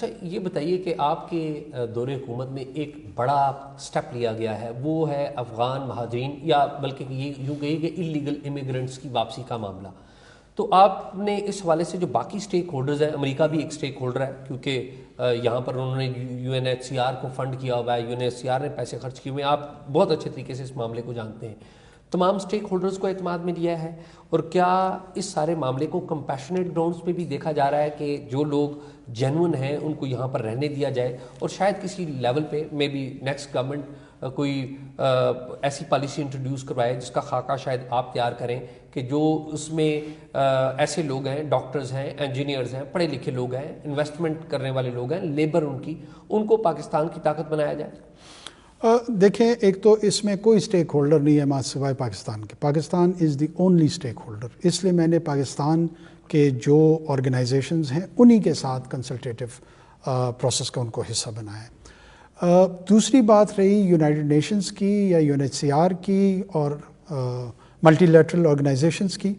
اچھا یہ بتائیے کہ آپ کے دور حکومت میں ایک بڑا سٹیپ لیا گیا ہے، وہ ہے افغان مہاجرین یا بلکہ یہ یوں کہیے کہ انلیگل امیگرنٹس کی واپسی کا معاملہ. تو آپ نے اس حوالے سے جو باقی سٹیک ہولڈرز ہیں، امریکہ بھی ایک سٹیک ہولڈر ہے کیونکہ یہاں پر انہوں نے UNHCR کو فنڈ کیا ہوا ہے، UNHCR نے پیسے خرچ کیے ہوئے ہیں، آپ بہت اچھے طریقے سے اس معاملے کو جانتے ہیں. تمام سٹیک ہولڈرز کو اعتماد میں لیا ہے، اور کیا اس سارے معاملے کو کمپیشنیٹ گراؤنڈز پہ بھی دیکھا جا رہا ہے کہ جو لوگ جینون ہیں ان کو یہاں پر رہنے دیا جائے، اور شاید کسی لیول پہ مے بی نیکسٹ گورنمنٹ کوئی ایسی پالیسی انٹروڈیوس کروائے جس کا خاکہ شاید آپ تیار کریں کہ جو اس میں ایسے لوگ ہیں، ڈاکٹرز ہیں، انجینئرز ہیں، پڑھے لکھے لوگ ہیں، انویسٹمنٹ کرنے والے لوگ ہیں، لیبر ان کو پاکستان کی طاقت بنایا جائے. دیکھیں، ایک تو اس میں کوئی سٹیک ہولڈر نہیں ہے ماں سوائے پاکستان کے. پاکستان از دی اونلی سٹیک ہولڈر. اس لیے میں نے پاکستان کے جو آرگنائزیشنز ہیں انہی کے ساتھ کنسلٹیٹو پروسیس کا ان کو حصہ بنایا ہے. دوسری بات رہی یونائٹڈ نیشنز کی یا UNHCR کی اور ملٹی لیٹرل آرگنائزیشنز کی،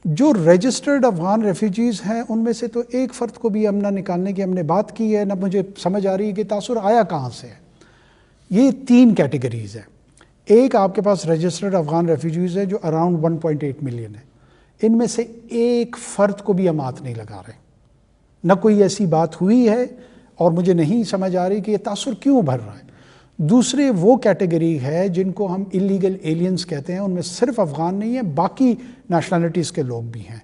جو رجسٹرڈ افغان ریفیوجیز ہیں ان میں سے تو ایک فرد کو بھی ہم نہ نکالنے کی ہم نے بات کی ہے، نہ مجھے سمجھ آ رہی ہے کہ تاثر آیا کہاں سے ہے. یہ 3 کیٹیگریز ہیں. ایک آپ کے پاس رجسٹرڈ افغان ریفیوجیز ہے جو اراؤنڈ 1.8 ملین ہے. ان میں سے ایک فرد کو بھی ہم ہاتھ نہیں لگا رہے، نہ کوئی ایسی بات ہوئی ہے، اور مجھے نہیں سمجھ آ رہی کہ یہ تاثر کیوں بھر رہا ہے. دوسرے وہ کیٹیگری ہے جن کو ہم انلیگل ایلینز کہتے ہیں، ان میں صرف افغان نہیں ہیں، باقی نیشنلٹیز کے لوگ بھی ہیں.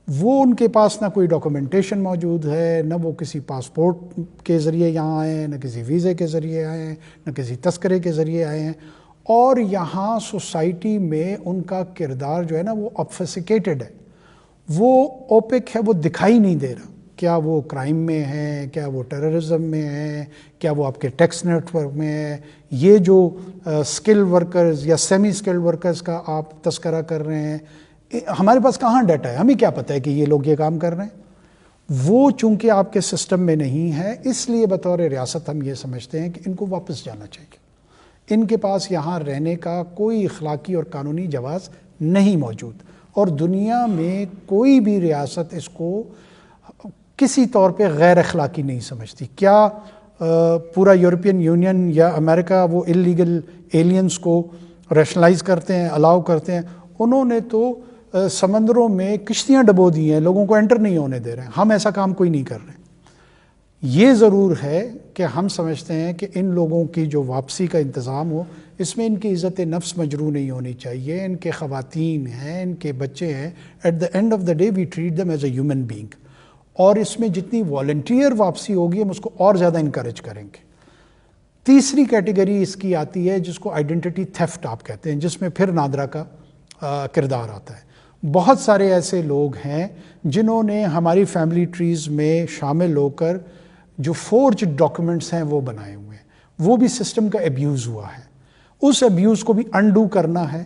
وہ ان کے پاس نہ کوئی ڈاکومنٹیشن موجود ہے، نہ وہ کسی پاسپورٹ کے ذریعے یہاں آئے ہیں، نہ کسی ویزے کے ذریعے آئے ہیں، نہ کسی تذکرے کے ذریعے آئے ہیں. اور یہاں سوسائٹی میں ان کا کردار جو ہے نا وہ obfuscated ہے، وہ اوپک ہے، وہ دکھائی نہیں دے رہا. کیا وہ کرائم میں ہے، کیا وہ ٹیررزم میں ہے، کیا وہ آپ کے ٹیکس نیٹ ورک میں ہے. یہ جو اسکل ورکرز یا سیمی اسکلڈ ورکرز کا آپ تذکرہ کر رہے ہیں، ہمارے پاس کہاں ڈیٹا ہے؟ ہمیں کیا پتہ ہے کہ یہ لوگ یہ کام کر رہے ہیں؟ وہ چونکہ آپ کے سسٹم میں نہیں ہے، اس لیے بطور ریاست ہم یہ سمجھتے ہیں کہ ان کو واپس جانا چاہیے. ان کے پاس یہاں رہنے کا کوئی اخلاقی اور قانونی جواز نہیں موجود، اور دنیا میں کوئی بھی ریاست اس کو کسی طور پہ غیر اخلاقی نہیں سمجھتی. کیا پورا یورپین یونین یا امریکہ وہ انلیگل ایلینز کو ریشنلائز کرتے ہیں، الاؤ کرتے ہیں؟ انہوں نے تو سمندروں میں کشتیاں ڈبو دی ہیں، لوگوں کو انٹر نہیں ہونے دے رہے ہیں. ہم ایسا کام کوئی نہیں کر رہے. یہ ضرور ہے کہ ہم سمجھتے ہیں کہ ان لوگوں کی جو واپسی کا انتظام ہو، اس میں ان کی عزت نفس مجروح نہیں ہونی چاہیے. ان کے خواتین ہیں، ان کے بچے ہیں. At the end of the day we treat them as a human being. اور اس میں جتنی والنٹیئر واپسی ہوگی ہم اس کو اور زیادہ انکریج کریں گے. تیسری کیٹیگری اس کی آتی ہے جس کو آئیڈینٹی تھیفٹ آپ کہتے ہیں، جس میں پھر نادرا کا کردار آتا ہے. بہت سارے ایسے لوگ ہیں جنہوں نے ہماری فیملی ٹریز میں شامل ہو کر جو فورجڈ ڈاکومنٹس ہیں وہ بنائے ہوئے ہیں. وہ بھی سسٹم کا ایبیوز ہوا ہے. اس ایبیوز کو بھی انڈو کرنا ہے،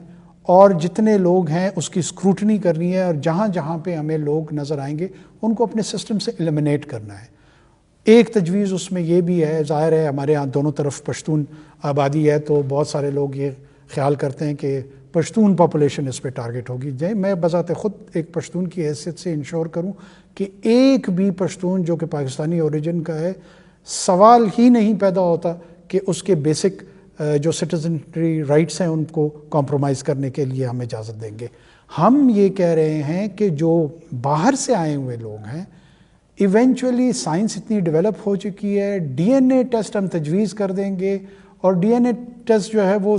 اور جتنے لوگ ہیں اس کی اسکروٹنی کرنی ہے، اور جہاں جہاں پہ ہمیں لوگ نظر آئیں گے ان کو اپنے سسٹم سے ایلیمنیٹ کرنا ہے. ایک تجویز اس میں یہ بھی ہے، ظاہر ہے ہمارے ہاں دونوں طرف پشتون آبادی ہے، تو بہت سارے لوگ یہ خیال کرتے ہیں کہ پشتون پاپولیشن اس پہ ٹارگٹ ہوگی. میں بذات خود ایک پشتون کی حیثیت سے انشور کروں کہ ایک بھی پشتون جو کہ پاکستانی اوریجن کا ہے، سوال ہی نہیں پیدا ہوتا کہ اس کے بیسک جو سٹیزنری رائٹس ہیں ان کو کمپرومائز کرنے کے لیے ہم اجازت دیں گے. ہم یہ کہہ رہے ہیں کہ جو باہر سے آئے ہوئے لوگ ہیں، ایونچولی سائنس اتنی ڈیولپ ہو چکی ہے، DNA ٹیسٹ ہم تجویز کر دیں گے، اور DNA ٹیسٹ جو ہے وہ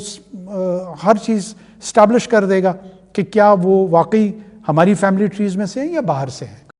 ہر چیز اسٹیبلش کر دے گا کہ کیا وہ واقعی ہماری فیملی ٹریز میں سے ہیں یا باہر سے ہیں.